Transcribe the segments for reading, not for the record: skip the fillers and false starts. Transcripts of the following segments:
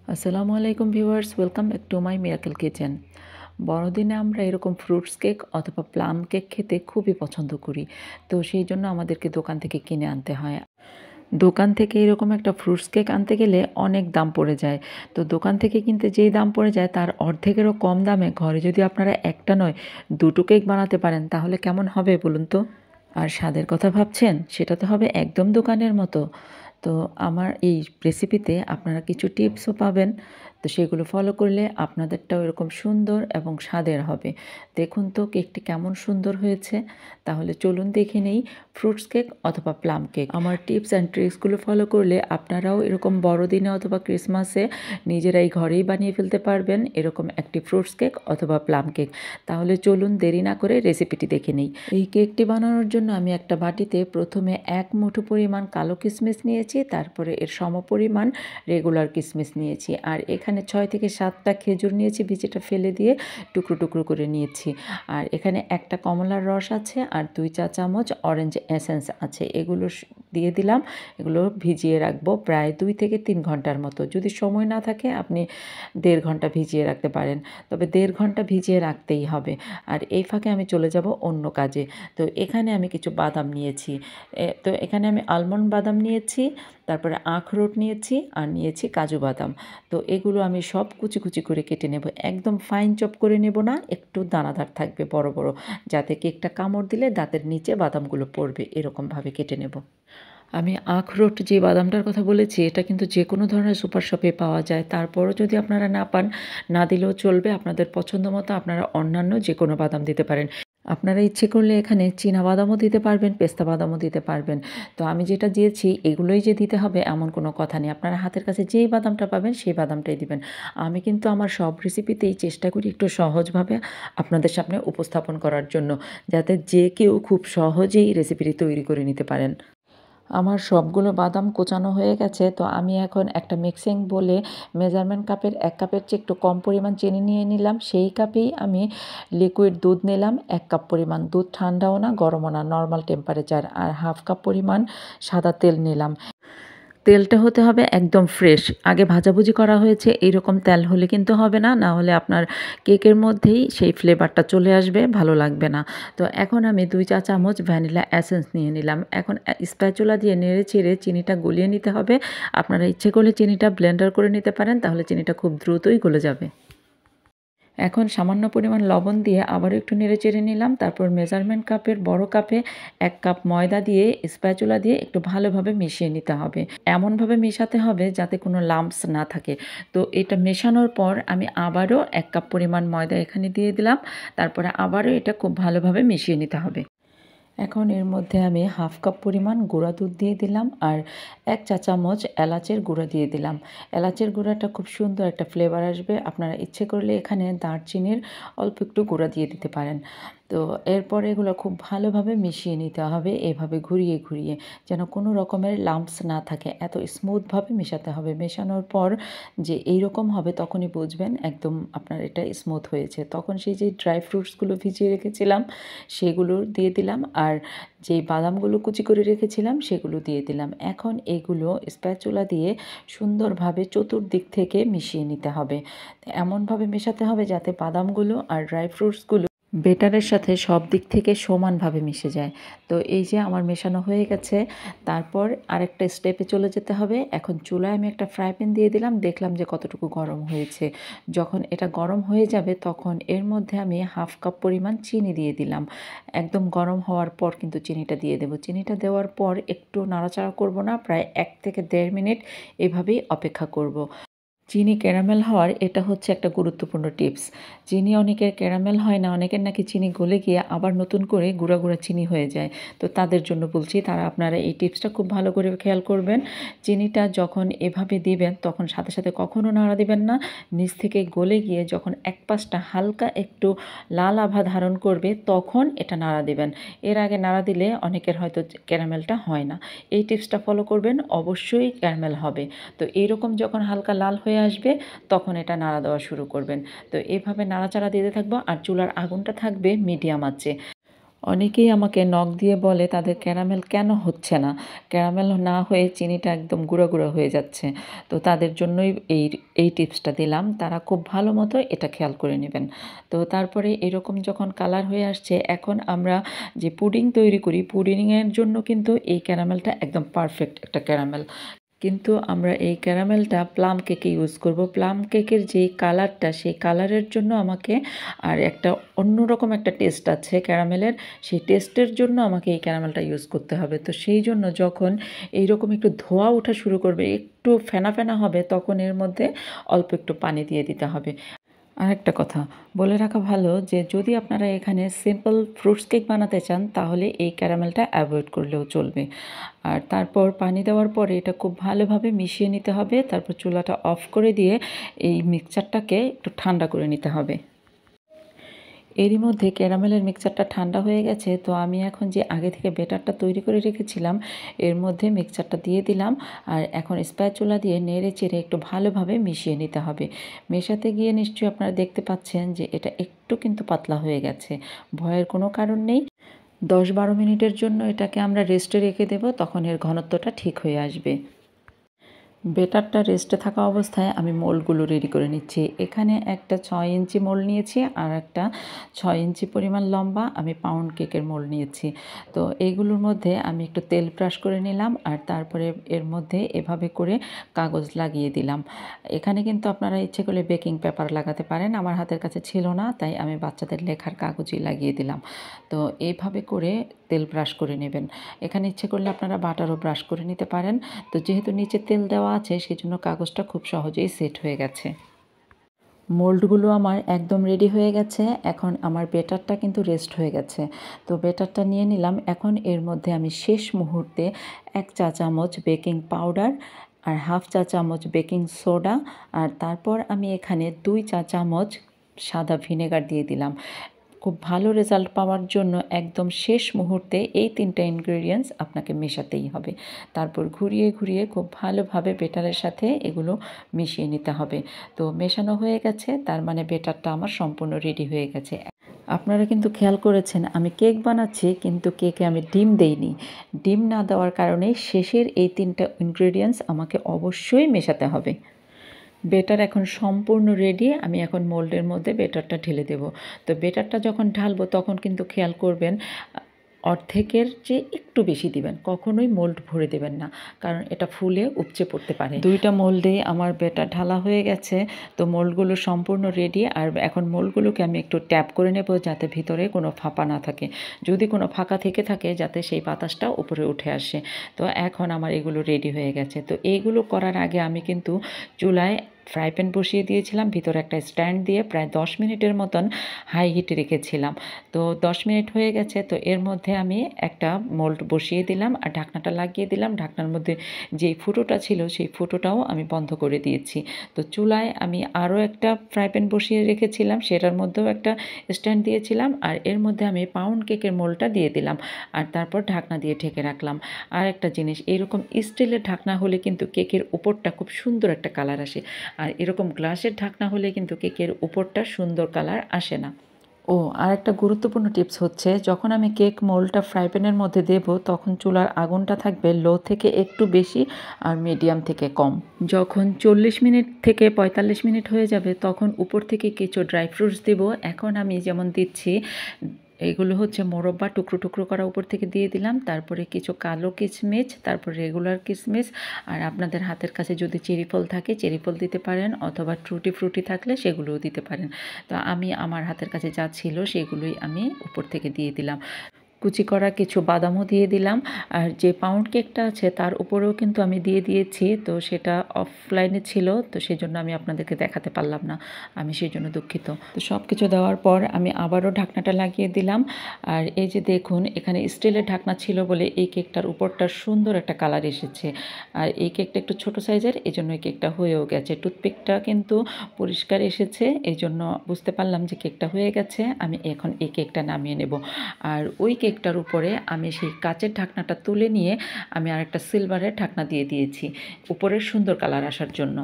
আসসালামু আলাইকুম viewers, welcome back to my miracle kitchen. বড়দিনে আমরা এরকম ফ্রুটস কেক অথবা প্লাম কেক খেতে খুবই পছন্দ করি। তো সেই জন্য আমাদেরকে দোকান থেকে কিনে আনতে হয়। দোকান থেকে এরকম একটা ফ্রুটস কেক আনতে গেলে অনেক দাম পড়ে যায়। তো দোকান থেকে কিনতে যেই দাম পড়ে যায় তার অর্ধেকেরও কম দামে ঘরে যদি আপনারা একটা নয় দুটো কেক বানাতে পারেন তাহলে কেমন হবে বলুন তো? আর স্বাদের কথা ভাবছেন? সেটা তো হবে একদম দোকানের মতো। তো আমার এই রেসিপিতে আপনারা কিছু টিপসও পাবেন। তো সেগুলো ফলো করলে আপনাদেরটাও এরকম সুন্দর এবং স্বাদের হবে। দেখুন তো কেকটি কেমন সুন্দর হয়েছে। তাহলে চলুন দেখে নেই ফ্রুটস কেক অথবা প্লাম কেক। আমার টিপস অ্যান্ড ট্রিক্সগুলো ফলো করলে আপনারাও এরকম বড়দিনে অথবা ক্রিসমাসে নিজেরাই ঘরেই বানিয়ে ফেলতে পারবেন এরকম একটি ফ্রুটস কেক অথবা প্লাম কেক। তাহলে চলুন দেরি না করে রেসিপিটি দেখে নেই। এই কেকটি বানানোর জন্য আমি একটা বাটিতে প্রথমে 1 মুঠো পরিমাণ কালো কিশমিশ নিয়েছি, তারপরে এর সমপরিমাণ রেগুলার কিশমিশ নিয়েছি, আর এখানে 6 থেকে 7টা খেজুর নিয়েছি, বিচিটা ফেলে দিয়ে টুকরো টুকরো করে নিয়েছি। আর এখানে একটা কমলার রস আছে আর 2 চা চামচ অরেঞ্জ এসেন্স আছে। এগুলো দিয়ে দিলাম। এগুলো ভিজিয়ে রাখবো প্রায় 2 থেকে 3 ঘন্টার মতো। যদি সময় না থাকে আপনি 1.5 ঘন্টা ভিজিয়ে রাখতে পারেন, তবে 1.5 ঘন্টা ভিজিয়ে রাখতেই হবে। আর এই ফাঁকে আমি চলে যাব অন্য কাজে। তো এখানে আমি কিছু বাদাম নিয়েছি। তো এখানে আমি আলমন্ড বাদাম নিয়েছি, তারপরে আখরোট নিয়েছি আর নিয়েছি কাজু বাদাম। তো এগুলো আমি সব কুচি কুচি করে কেটে নেব। একদম ফাইন চপ করে নেব না, একটু দানাদার থাকবে বড় বড়, যাতে কেকটা কামড় দিলে দাঁতের নিচে বাদামগুলো পড়বে, এরকমভাবে কেটে নেব। আমি আখরোট যে বাদামটার কথা বলেছি এটা কিন্তু যে কোনো ধরনের সুপার শপে পাওয়া যায়। তারপরও যদি আপনারা না পান, না দিলেও চলবে। আপনাদের পছন্দ মতো আপনারা অন্যান্য যে কোনো বাদাম দিতে পারেন। আপনারা ইচ্ছে করলে এখানে চীনা বাদামও দিতে পারবেন, পেস্তা বাদামও দিতে পারবেন। তো আমি যেটা দিয়েছি এগুলোই যে দিতে হবে এমন কোনো কথা নেই। আপনারা হাতের কাছে যেই বাদামটা পাবেন সেই বাদামটাই দিবেন। আমি কিন্তু আমার সব রেসিপিতেই চেষ্টা করি একটু সহজভাবে আপনাদের সামনে উপস্থাপন করার জন্য, যাতে যে কেউ খুব সহজেই রেসিপিটি তৈরি করে নিতে পারেন। আমার সবগুলো বাদাম কোচানো হয়ে গেছে। তো আমি এখন একটা মিক্সিং বোলে মেজারমেন্ট কাপের 1 কাপের চেয়ে একটু কম পরিমাণ চিনি নিয়ে নিলাম। সেই কাপেই আমি লিকুইড দুধ নিলাম 1 কাপ পরিমাণ। দুধ ঠান্ডাও না গরমও না, নর্মাল টেম্পারেচার। আর 1/2 কাপ পরিমাণ সাদা তেল নিলাম। তেলটা হতে হবে একদম ফ্রেশ, আগে ভাজাভুজি করা হয়েছে এইরকম তেল হলে কিন্তু হবে না, না হলে আপনার কেকের মধ্যেই সেই ফ্লেভারটা চলে আসবে, ভালো লাগবে না। তো এখন আমি 2 চা চামচ ভ্যানিলা এসেন্স নিয়ে নিলাম। এখন স্প্যাচুলা দিয়ে নেড়ে চেড়ে চিনিটা গলিয়ে নিতে হবে। আপনারা ইচ্ছে করলে চিনিটা ব্লেন্ডার করে নিতে পারেন, তাহলে চিনিটা খুব দ্রুতই গলে যাবে। এখন সামান্য পরিমাণ লবণ দিয়ে আবারও একটু নেড়েচেড়ে নিলাম। তারপর মেজারমেন্ট কাপের বড় কাপে 1 কাপ ময়দা দিয়ে স্প্যাচুলা দিয়ে একটু ভালোভাবে মিশিয়ে নিতে হবে। এমনভাবে মেশাতে হবে যাতে কোনো লাম্পস না থাকে। তো এটা মেশানোর পর আমি আবারও 1 কাপ পরিমাণ ময়দা এখানে দিয়ে দিলাম। তারপরে আবারও এটা খুব ভালোভাবে মিশিয়ে নিতে হবে। এখন এর মধ্যে আমি 1/2 কাপ পরিমাণ গুঁড়া দুধ দিয়ে দিলাম আর 1 চা চামচ এলাচের গুঁড়া দিয়ে দিলাম। এলাচের গুঁড়াটা খুব সুন্দর একটা ফ্লেভার আসবে। আপনারা ইচ্ছে করলে এখানে দারচিনির অল্প একটু গুঁড়া দিয়ে দিতে পারেন। তো এরপরে এগুলো খুব ভালোভাবে মিশিয়ে নিতে হবে, এভাবে ঘুরিয়ে ঘুরিয়ে, যেন কোনো রকমের লাম্পস না থাকে। এত স্মুথভাবে মেশাতে হবে। মেশানোর পর যে এইরকম হবে তখনই বুঝবেন একদম আপনার এটা স্মুথ হয়েছে। তখন সেই যে ড্রাই ফ্রুটসগুলো ভিজিয়ে রেখেছিলাম সেগুলো দিয়ে দিলাম, আর যেই বাদামগুলো কুচি করে রেখেছিলাম সেগুলো দিয়ে দিলাম। এখন এগুলো স্প্যাচুলা দিয়ে সুন্দরভাবে চতুর্দিক থেকে মিশিয়ে নিতে হবে। এমনভাবে মেশাতে হবে যাতে বাদামগুলো আর ড্রাই ফ্রুটসগুলো বেটারের সাথে সব দিক থেকে সমানভাবে মিশে যায়। তো এই যে আমার মেশানো হয়ে গেছে। তারপর আরেকটা স্টেপে চলে যেতে হবে। এখন চুলায় আমি একটা ফ্রাই প্যান দিয়ে দিলাম, দেখলাম যে কতটুকু গরম হয়েছে। যখন এটা গরম হয়ে যাবে তখন এর মধ্যে আমি 1/2 কাপ পরিমাণ চিনি দিয়ে দিলাম। একদম গরম হওয়ার পর কিন্তু চিনিটা দিয়ে দেবো। চিনিটা দেওয়ার পর একটু নাড়াচাড়া করব না, প্রায় 1 থেকে 1.5 মিনিট এভাবেই অপেক্ষা করব। চিনি ক্যারামেল হওয়ার এটা হচ্ছে একটা গুরুত্বপূর্ণ টিপস। চিনি অনেকের ক্যারামেল হয় না, অনেকের নাকি চিনি গলে গিয়ে আবার নতুন করে গুঁড়া গুঁড়া চিনি হয়ে যায়। তো তাদের জন্য বলছি, আপনারা এই টিপসটা খুব ভালো করে খেয়াল করবেন। চিনিটা যখন এভাবে দিবেন তখন সাথে সাথে কখনও নাড়া দিবেন না। নিচ থেকে গলে গিয়ে যখন এক পাশটা হালকা একটু লাল আভা ধারণ করবে তখন এটা নাড়া দিবেন। এর আগে নাড়া দিলে অনেকের হয়তো ক্যারামেলটা হয় না। এই টিপসটা ফলো করবেন, অবশ্যই ক্যারামেল হবে। তো এইরকম যখন হালকা লাল হয়ে আসবে তখন এটা নাড়া দেওয়া শুরু করবেন। তো এভাবে নাড়াচাড়া দিতে থাকবো আর চুলার আগুনটা থাকবে মিডিয়াম আঁচে। অনেকেই আমাকে নক দিয়ে বলে তাদের ক্যারামেল কেন হচ্ছে না, ক্যারামেল না হয়ে চিনিটা একদম গুঁড়ো গুঁড়ো হয়ে যাচ্ছে। তো তাদের জন্যই এই টিপসটা দিলাম, তারা খুব ভালো মতো এটা খেয়াল করে নেবেন। তো তারপরে এরকম যখন কালার হয়ে আসছে, এখন আমরা যে পুডিং তৈরি করি, পুডিংয়ের জন্য কিন্তু এই ক্যারামেলটা একদম পারফেক্ট একটা ক্যারামেল। কিন্তু আমরা এই ক্যারামেলটা প্লাম কেকে ইউজ করব। প্লাম কেকের যেই কালারটা, সেই কালারের জন্য আমাকে আর একটা অন্যরকম একটা টেস্ট আছে ক্যারামেলের, সেই টেস্টের জন্য আমাকে এই ক্যারামেলটা ইউজ করতে হবে। তো সেই জন্য যখন এইরকম একটু ধোঁয়া ওঠা শুরু করবে, একটু ফেনা ফেনা হবে, তখন এর মধ্যে অল্প একটু পানি দিয়ে দিতে হবে। আর একটা কথা বলে রাখা ভালো যে যদি আপনারা এখানে সিম্পল ফ্রুটস কেক বানাতে চান, তাহলে এই ক্যারামেলটা অ্যাভয়েড করলেও চলবে। আর তারপর পানি দেওয়ার পরে এটা খুব ভালোভাবে মিশিয়ে নিতে হবে। তারপর চুলাটা অফ করে দিয়ে এই মিক্সচারটাকে একটু ঠান্ডা করে নিতে হবে। এরই মধ্যে ক্যারামেলের মিক্সচারটা ঠান্ডা হয়ে গেছে। তো আমি এখন যে আগে থেকে ব্যাটারটা তৈরি করে রেখেছিলাম, এর মধ্যে মিক্সচারটা দিয়ে দিলাম। আর এখন স্প্যাচুলা দিয়ে নেড়ে চেড়ে একটু ভালোভাবে মিশিয়ে নিতে হবে। মেশাতে গিয়ে নিশ্চয়ই আপনারা দেখতে পাচ্ছেন যে এটা একটু কিন্তু পাতলা হয়ে গেছে। ভয়ের কোনো কারণ নেই। 10-12 মিনিটের জন্য এটাকে আমরা রেস্টে রেখে দেব, তখন এর ঘনত্বটা ঠিক হয়ে আসবে। বেটারটা রেস্টে থাকা অবস্থায় আমি মোল্ডগুলো রেডি করে নিচ্ছি। এখানে একটা 6 ইঞ্চি মোল্ড নিয়েছি, আর একটা 6 ইঞ্চি পরিমাণ লম্বা আমি পাউন্ড কেকের মোল্ড নিয়েছি। তো এইগুলোর মধ্যে আমি একটু তেল ব্রাশ করে নিলাম, আর তারপরে এর মধ্যে এভাবে করে কাগজ লাগিয়ে দিলাম। এখানে কিন্তু আপনারা ইচ্ছে করলে বেকিং পেপার লাগাতে পারেন, আমার হাতের কাছে ছিল না, তাই আমি বাচ্চাদের লেখার কাগজই লাগিয়ে দিলাম। তো এইভাবে করে তেল ব্রাশ করে নেবেন। এখানে ইচ্ছে করলে আপনারা বাটারও ব্রাশ করে নিতে পারেন। তো যেহেতু নিচে তেল দেওয়া আছে, সেজন্য কাগজটা খুব সহজেই সেট হয়ে গেছে। মোল্ডগুলো আমার একদম রেডি হয়ে গেছে। এখন আমার বেটারটা কিন্তু রেস্ট হয়ে গেছে। তো বেটারটা নিয়ে নিলাম। এখন এর মধ্যে আমি শেষ মুহূর্তে 1 চা চামচ বেকিং পাউডার আর 1/2 চা চামচ বেকিং সোডা, আর তারপর আমি এখানে 2 চা চামচ সাদা ভিনেগার দিয়ে দিলাম। খুব ভালো রেজাল্ট পাওয়ার জন্য একদম শেষ মুহূর্তে এই 3টা ইনগ্রেডিয়েন্টস আপনাকে মেশাতেই হবে। তারপর ঘুরিয়ে ঘুরিয়ে খুব ভালোভাবে বেটারের সাথে এগুলো মিশিয়ে নিতে হবে। তো মেশানো হয়ে গেছে, তার মানে বেটারটা আমার সম্পূর্ণ রেডি হয়ে গেছে। আপনারা কিন্তু খেয়াল করেছেন আমি কেক বানাচ্ছি, কিন্তু কেকে আমি ডিম দেইনি। ডিম না দেওয়ার কারণে শেষের এই 3টা ইনগ্রেডিয়েন্টস আমাকে অবশ্যই মেশাতে হবে। বেটার এখন সম্পূর্ণ রেডি। আমি এখন মোল্ডের মধ্যে বেটারটা ঢেলে দেব। তো বেটারটা যখন ঢালবো তখন কিন্তু খেয়াল করবেন অর্ধেকের চেয়ে একটু বেশি দিবেন, কখনোই মোল্ড ভরে দেবেন না, কারণ এটা ফুলে উপচে পড়তে পারে। 2টা মোল্ডেই আমার বেটার ঢালা হয়ে গেছে। তো মোল্ডগুলো সম্পূর্ণ রেডি। আর এখন মোল্ডগুলোকে আমি একটু ট্যাপ করে নেব, যাতে ভিতরে কোনো ফাঁপা না থাকে। যদি কোনো ফাঁকা থেকে থাকে, যাতে সেই বাতাসটা উপরে উঠে আসে। তো এখন আমার এগুলো রেডি হয়ে গেছে। তো এইগুলো করার আগে আমি কিন্তু চুলায় ফ্রাই প্যান বসিয়ে দিয়েছিলাম, ভিতরে একটা স্ট্যান্ড দিয়ে প্রায় 10 মিনিটের মতন হাই হিটে রেখেছিলাম। তো 10 মিনিট হয়ে গেছে। তো এর মধ্যে আমি একটা মোল্ড বসিয়ে দিলাম আর ঢাকনাটা লাগিয়ে দিলাম। ঢাকনার মধ্যে যেই ফুটোটা ছিল, সেই ফুটোটাও আমি বন্ধ করে দিয়েছি। তো চুলায় আমি আরও একটা ফ্রাই প্যান বসিয়ে রেখেছিলাম, সেটার মধ্যেও একটা স্ট্যান্ড দিয়েছিলাম, আর এর মধ্যে আমি পাউন্ড কেকের মোল্ডটা দিয়ে দিলাম, আর তারপর ঢাকনা দিয়ে ঢেকে রাখলাম। আর একটা জিনিস, এইরকম স্টিলের ঢাকনা হলে কিন্তু কেকের উপরটা খুব সুন্দর একটা কালার আসে, আর এরকম গ্লাসের ঢাকনা হলে কিন্তু কেকের উপরটা সুন্দর কালার আসে না। ও, আর একটা গুরুত্বপূর্ণ টিপস হচ্ছে, যখন আমি কেক মোল্ডটা ফ্রাই প্যানের মধ্যে দেব, তখন চুলার আগুনটা থাকবে লো থেকে একটু বেশি আর মিডিয়াম থেকে কম। যখন 40 মিনিট থেকে 45 মিনিট হয়ে যাবে, তখন উপর থেকে কিছু ড্রাই ফ্রুটস দেব। এখন আমি যেমন দিচ্ছি, এগুলো হচ্ছে মোরব্বা টুকরো টুকরো করা উপর থেকে দিয়ে দিলাম, তারপরে কিছু কালো কিশমিশ, তারপর রেগুলার কিশমিশ, আর আপনাদের হাতের কাছে যদি চেরি ফল থাকে চেরি ফল দিতে পারেন, অথবা টুটি ফ্রুটি থাকলে সেগুলোও দিতে পারেন। তো আমি আমার হাতের কাছে যা ছিল সেগুলোই আমি উপর থেকে দিয়ে দিলাম। কুচি করা কিছু বাদামও দিয়ে দিলাম। আর যে পাউন্ড কেকটা আছে তার উপরেও কিন্তু আমি দিয়ে দিয়েছি, তো সেটা অফলাইনে ছিল, তো সেই জন্য আমি আপনাদেরকে দেখাতে পারলাম না, আমি সেই জন্য দুঃখিত। তো সব কিছু দেওয়ার পর আমি আবারও ঢাকনাটা লাগিয়ে দিলাম। আর এই যে দেখুন, এখানে স্টিলের ঢাকনা ছিল বলে এই কেকটার উপরটা সুন্দর একটা কালার এসেছে। আর এই কেকটা একটু ছোট সাইজের, এই জন্য এই কেকটা হয়েও গেছে। টুথপিকটা কিন্তু পরিষ্কার এসেছে, এই জন্য বুঝতে পারলাম যে কেকটা হয়ে গেছে। আমি এখন এই কেকটা নামিয়ে নেব। আর ওই কেকটার উপরে আমি সেই কাচের ঢাকনাটা তুলে নিয়ে আমি আরেকটা সিলভারের ঢাকনা দিয়ে দিয়েছি, উপরের সুন্দর কালার আসার জন্য।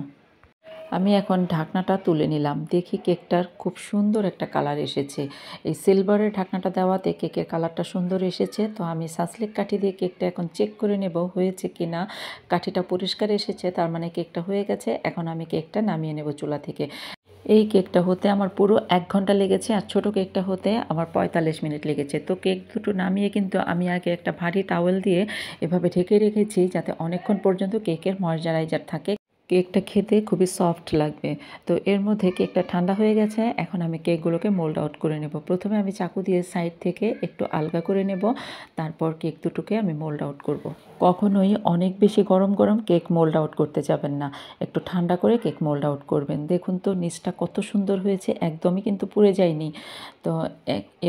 আমি এখন ঢাকনাটা তুলে নিলাম, দেখি কেকটার খুব সুন্দর একটা কালার এসেছে। এই সিলভারের ঢাকনাটা দেওয়াতে কেকের কালারটা সুন্দর এসেছে। তো আমি সাসলিক কাঠি দিয়ে কেকটা এখন চেক করে নেব হয়েছে কি না। কাঠিটা পরিষ্কার এসেছে, তার মানে কেকটা হয়ে গেছে। এখন আমি কেকটা নামিয়ে নেব চুলা থেকে। এই কেকটা হতে আমার পুরো 1 ঘন্টা লেগেছে, আর ছোটো কেকটা হতে আমার 45 মিনিট লেগেছে। তো কেক দুটো নামিয়ে কিন্তু আমি আগে একটা ভারী টাওয়েল দিয়ে এভাবে ঢেকে রেখেছি, যাতে অনেকক্ষণ পর্যন্ত কেকের ময়শ্চারাইজার থাকে। কেকটা খেতে খুবই সফট লাগবে। তো এর মধ্যে কেকটা ঠান্ডা হয়ে গেছে। এখন আমি কেকগুলোকে মোল্ড আউট করে নেব। প্রথমে আমি চাকু দিয়ে সাইড থেকে একটু আলগা করে নেব, তারপর কেক দুটোকে আমি মোল্ড আউট করব। কখনোই অনেক বেশি গরম গরম কেক মোল্ড আউট করতে যাবেন না, একটু ঠান্ডা করে কেক মোল্ড আউট করবেন। দেখুন তো নিচটা কত সুন্দর হয়েছে, একদমই কিন্তু পুড়ে যায়নি। তো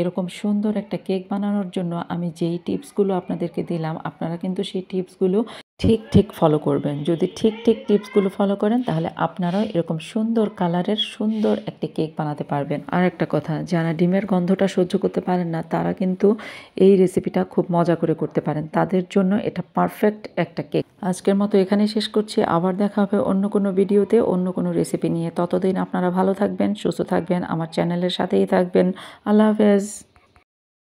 এরকম সুন্দর একটা কেক বানানোর জন্য আমি যেই টিপসগুলো আপনাদেরকে দিলাম, আপনারা কিন্তু সেই টিপসগুলো ঠিক ফলো করবেন। যদি ঠিক টিপসগুলো ফলো করেন, তাহলে আপনারাও এরকম সুন্দর কালারের সুন্দর একটি কেক বানাতে পারবেন। আর একটা কথা, যারা ডিমের গন্ধটা সহ্য করতে পারেন না, তারা কিন্তু এই রেসিপিটা খুব মজা করে করতে পারেন। তাদের জন্য এটা পারফেক্ট একটা কেক। আজকের মতো এখানেই শেষ করছি। আবার দেখা হবে অন্য কোনো ভিডিওতে, অন্য কোনো রেসিপি নিয়ে। ততদিন আপনারা ভালো থাকবেন, সুস্থ থাকবেন, আমার চ্যানেলের সাথেই থাকবেন। আল্লাহ হাফেজ।